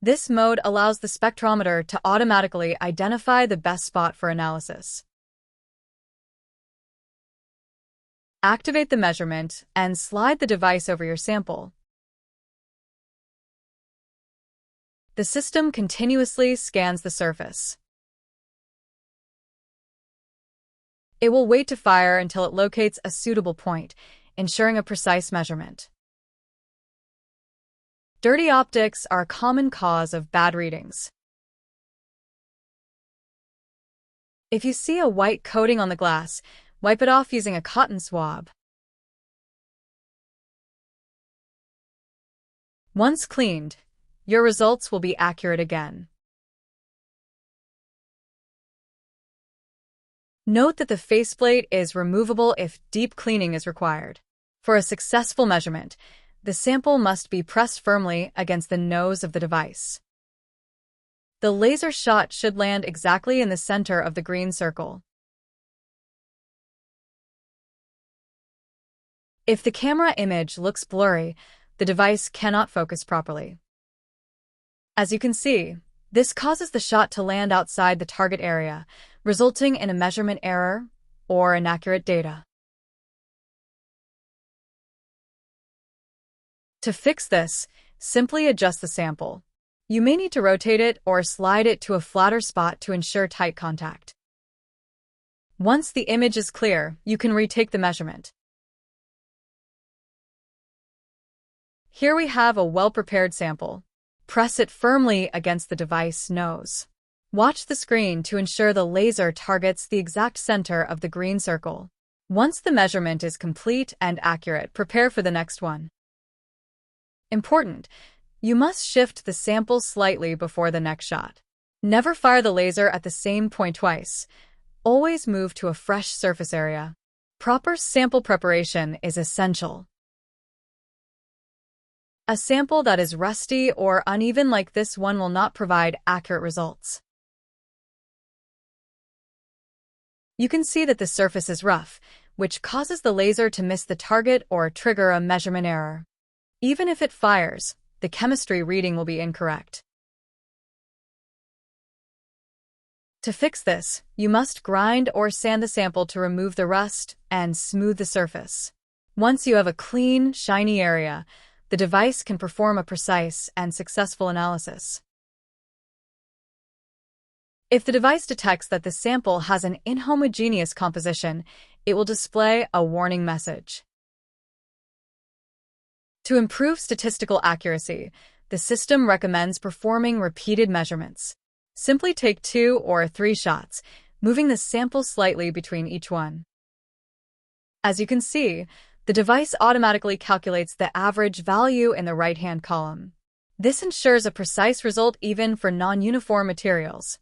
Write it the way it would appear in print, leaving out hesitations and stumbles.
This mode allows the spectrometer to automatically identify the best spot for analysis. Activate the measurement and slide the device over your sample. The system continuously scans the surface. It will wait to fire until it locates a suitable point, ensuring a precise measurement. Dirty optics are a common cause of bad readings. If you see a white coating on the glass, wipe it off using a cotton swab. Once cleaned, your results will be accurate again. Note that the faceplate is removable if deep cleaning is required. For a successful measurement, the sample must be pressed firmly against the nose of the device. The laser shot should land exactly in the center of the green circle. If the camera image looks blurry, the device cannot focus properly. As you can see, this causes the shot to land outside the target area, resulting in a measurement error or inaccurate data. To fix this, simply adjust the sample. You may need to rotate it or slide it to a flatter spot to ensure tight contact. Once the image is clear, you can retake the measurement. Here we have a well-prepared sample. Press it firmly against the device nose. Watch the screen to ensure the laser targets the exact center of the green circle. Once the measurement is complete and accurate, prepare for the next one. Important: you must shift the sample slightly before the next shot. Never fire the laser at the same point twice. Always move to a fresh surface area. Proper sample preparation is essential. A sample that is rusty or uneven like this one will not provide accurate results. You can see that the surface is rough, which causes the laser to miss the target or trigger a measurement error. Even if it fires, the chemistry reading will be incorrect. To fix this, you must grind or sand the sample to remove the rust and smooth the surface. Once you have a clean, shiny area, the device can perform a precise and successful analysis. If the device detects that the sample has an inhomogeneous composition, it will display a warning message. To improve statistical accuracy, the system recommends performing repeated measurements. Simply take 2 or 3 shots, moving the sample slightly between each one. As you can see, the device automatically calculates the average value in the right-hand column. This ensures a precise result even for non-uniform materials.